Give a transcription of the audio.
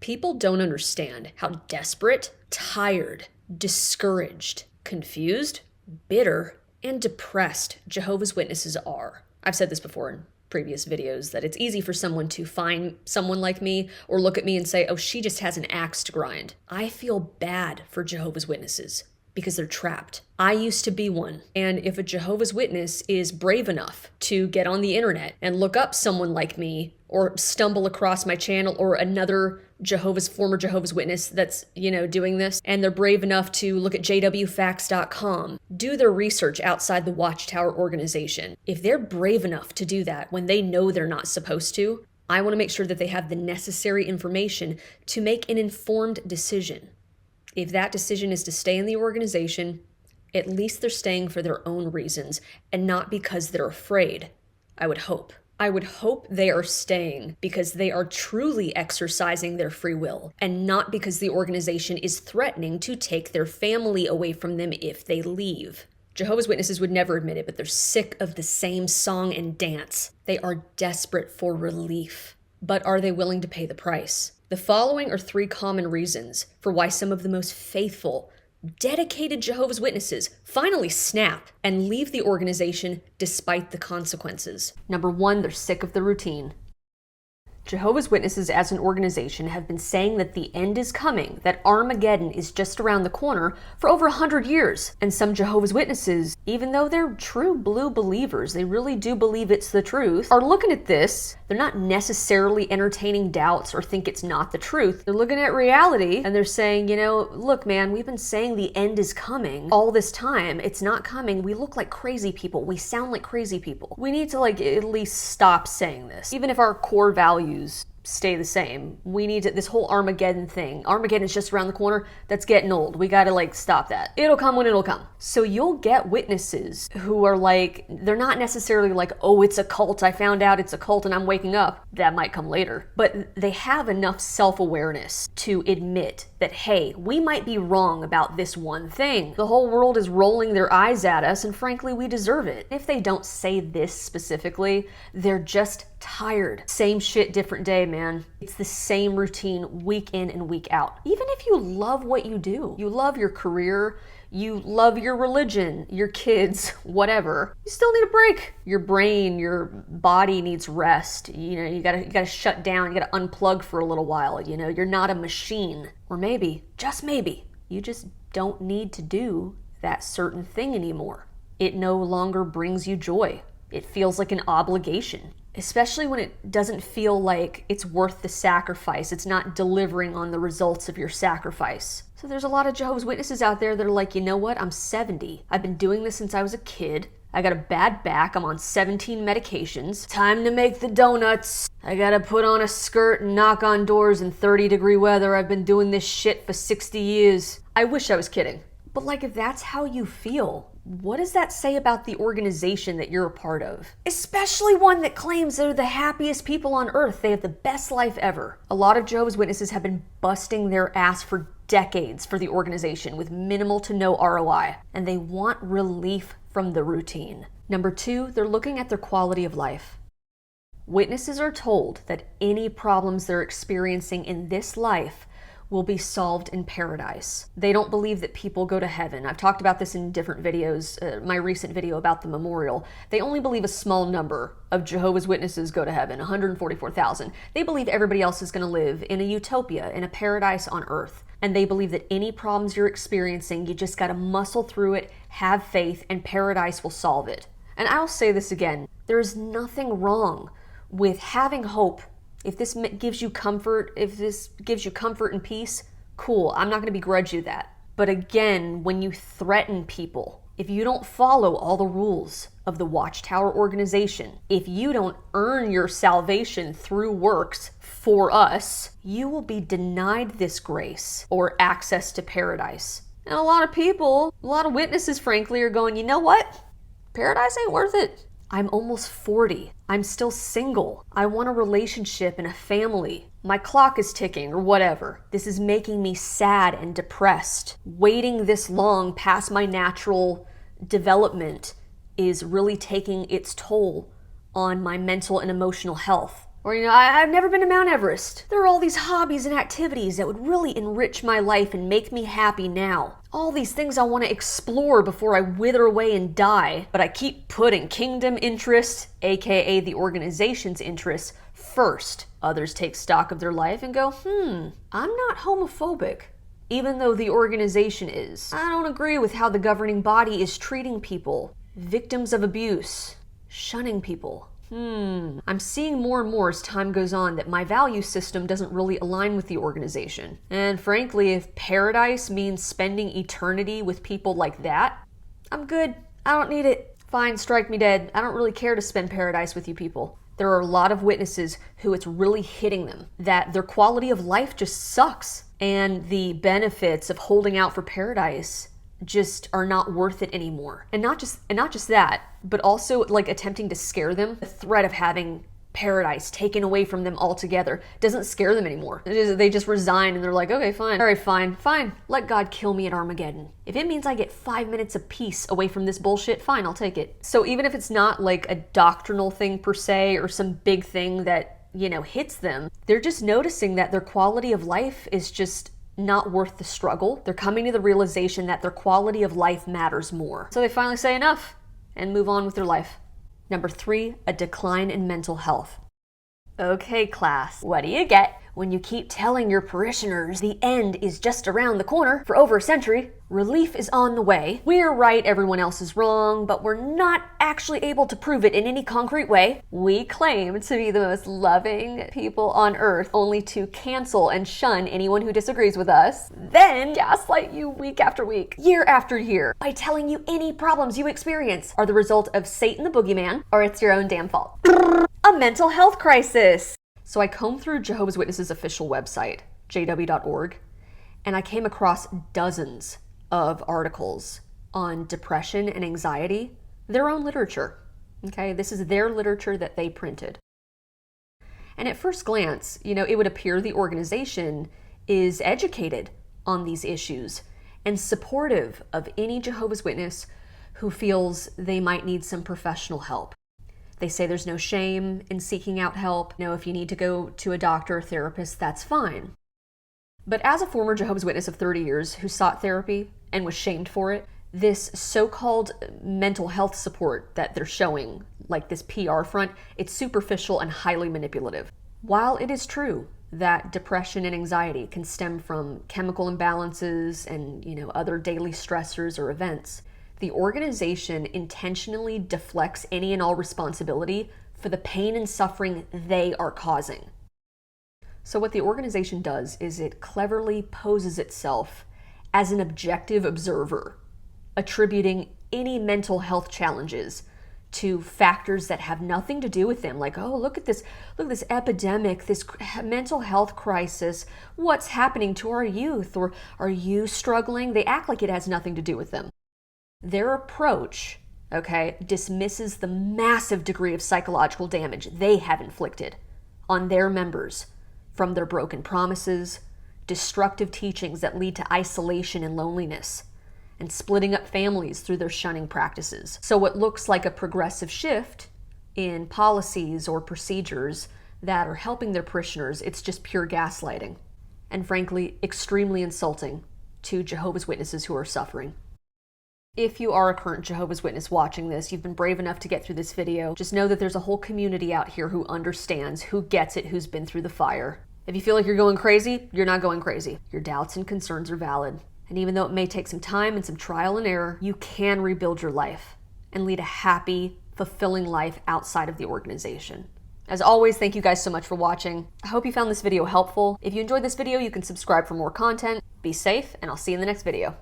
People don't understand how desperate, tired, discouraged, confused, bitter, and depressed Jehovah's Witnesses are. I've said this before in previous videos, that it's easy for someone to find someone like me or look at me and say, oh, she just has an axe to grind. I feel bad for Jehovah's Witnesses because they're trapped. I used to be one. And if a Jehovah's Witness is brave enough to get on the internet and look up someone like me or stumble across my channel or another former Jehovah's Witness that's, doing this, and they're brave enough to look at jwfacts.com, do their research outside the Watchtower organization. If they're brave enough to do that when they know they're not supposed to, I want to make sure that they have the necessary information to make an informed decision. If that decision is to stay in the organization, at least they're staying for their own reasons and not because they're afraid, I would hope. I would hope they are staying because they are truly exercising their free will and not because the organization is threatening to take their family away from them if they leave. Jehovah's Witnesses would never admit it, but they're sick of the same song and dance. They are desperate for relief. But are they willing to pay the price? The following are 3 common reasons for why some of the most faithful, dedicated Jehovah's Witnesses finally snap and leave the organization despite the consequences. Number 1, they're sick of the routine. Jehovah's Witnesses as an organization have been saying that the end is coming, that Armageddon is just around the corner for over 100 years. And some Jehovah's Witnesses, even though they're true blue believers, they really do believe it's the truth, are looking at this. They're not necessarily entertaining doubts or think it's not the truth. They're looking at reality and they're saying, look, man, we've been saying the end is coming all this time. It's not coming. We look like crazy people. We sound like crazy people. We need to at least stop saying this. Even if our core values stay the same, we need to, this whole Armageddon thing. Armageddon is just around the corner. That's getting old. We gotta stop that. It'll come when it'll come. So you'll get witnesses who are they're not necessarily oh, it's a cult. I found out it's a cult and I'm waking up. That might come later. But they have enough self-awareness to admit that, hey, we might be wrong about this one thing. The whole world is rolling their eyes at us and frankly, we deserve it. If they don't say this specifically, they're just tired. Same shit, different day, man. It's the same routine week in and week out. Even if you love what you do, you love your career, you love your religion, your kids, whatever, you still need a break. Your brain, your body needs rest. You gotta shut down, you gotta unplug for a little while. You're not a machine. Or maybe, just maybe, you just don't need to do that certain thing anymore. It no longer brings you joy. It feels like an obligation. Especially when it doesn't feel like it's worth the sacrifice. It's not delivering on the results of your sacrifice. So there's a lot of Jehovah's Witnesses out there that are like, you know what? I'm 70. I've been doing this since I was a kid. I got a bad back. I'm on 17 medications. Time to make the donuts. I gotta put on a skirt and knock on doors in 30-degree weather. I've been doing this shit for 60 years. I wish I was kidding. But if that's how you feel, what does that say about the organization that you're a part of? Especially one that claims they're the happiest people on earth. They have the best life ever. A lot of Jehovah's Witnesses have been busting their ass for decades for the organization with minimal to no ROI, and they want relief from the routine. Number 2, they're looking at their quality of life. Witnesses are told that any problems they're experiencing in this life will be solved in paradise. They don't believe that people go to heaven. I've talked about this in different videos, my recent video about the memorial. They only believe a small number of Jehovah's Witnesses go to heaven, 144,000. They believe everybody else is gonna live in a utopia, in a paradise on earth. And they believe that any problems you're experiencing, you just gotta muscle through it, have faith, and paradise will solve it. And I'll say this again, there is nothing wrong with having hope. If this gives you comfort, and peace, cool, I'm not gonna begrudge you that. But again, when you threaten people, if you don't follow all the rules of the Watchtower organization, if you don't earn your salvation through works for us, you will be denied this grace or access to paradise. And a lot of people, a lot of witnesses, frankly, are going, you know what? Paradise ain't worth it. I'm almost 40. I'm still single. I want a relationship and a family. My clock is ticking or whatever. This is making me sad and depressed. Waiting this long past my natural development is really taking its toll on my mental and emotional health. Or, I've never been to Mount Everest. There are all these hobbies and activities that would really enrich my life and make me happy now. All these things I want to explore before I wither away and die. But I keep putting kingdom interests, aka the organization's interests, first. Others take stock of their life and go, I'm not homophobic, even though the organization is. I don't agree with how the governing body is treating people, victims of abuse, shunning people. I'm seeing more and more as time goes on that my value system doesn't really align with the organization. And frankly, if paradise means spending eternity with people like that, I'm good. I don't need it. Fine, strike me dead. I don't really care to spend paradise with you people. There are a lot of witnesses who it's really hitting them, that their quality of life just sucks. And the benefits of holding out for paradise just are not worth it anymore. And not just that, but also like attempting to scare them. The threat of having paradise taken away from them altogether doesn't scare them anymore. They just resign and they're like, okay, fine. All right, fine. Let God kill me at Armageddon. If it means I get 5 minutes of peace away from this bullshit, fine, I'll take it. So even if it's not like a doctrinal thing per se or some big thing that, hits them, they're just noticing that their quality of life is just not worth the struggle. They're coming to the realization that their quality of life matters more. So they finally say enough and move on with their life. Number 3, a decline in mental health. Okay, class, what do you get when you keep telling your parishioners the end is just around the corner for over a century? Relief is on the way. We're right, everyone else is wrong, but we're not actually able to prove it in any concrete way. We claim to be the most loving people on earth, only to cancel and shun anyone who disagrees with us, then gaslight you week after week, year after year, by telling you any problems you experience are the result of Satan the boogeyman, or it's your own damn fault. A mental health crisis. So I combed through Jehovah's Witnesses' official website, jw.org, and I came across dozens of articles on depression and anxiety, their own literature. Okay, this is their literature that they printed. And at first glance, it would appear the organization is educated on these issues and supportive of any Jehovah's Witness who feels they might need some professional help. They say there's no shame in seeking out help. If you need to go to a doctor or therapist, that's fine. But as a former Jehovah's Witness of 30 years who sought therapy and was shamed for it, this so-called mental health support that they're showing, like this PR front, it's superficial and highly manipulative. While it is true that depression and anxiety can stem from chemical imbalances and, other daily stressors or events, the organization intentionally deflects any and all responsibility for the pain and suffering they are causing. So what the organization does is it cleverly poses itself as an objective observer, attributing any mental health challenges to factors that have nothing to do with them. Like, oh, look at this epidemic, this mental health crisis. What's happening to our youth? Or are you struggling? They act like it has nothing to do with them. Their approach, dismisses the massive degree of psychological damage they have inflicted on their members from their broken promises, destructive teachings that lead to isolation and loneliness, and splitting up families through their shunning practices. So what looks like a progressive shift in policies or procedures that are helping their parishioners, it's just pure gaslighting, and frankly, extremely insulting to Jehovah's Witnesses who are suffering. If you are a current Jehovah's Witness watching this, you've been brave enough to get through this video, just know that there's a whole community out here who understands, who gets it, who's been through the fire. If you feel like you're going crazy, you're not going crazy. Your doubts and concerns are valid. And even though it may take some time and some trial and error, you can rebuild your life and lead a happy, fulfilling life outside of the organization. As always, thank you guys so much for watching. I hope you found this video helpful. If you enjoyed this video, you can subscribe for more content. Be safe, and I'll see you in the next video.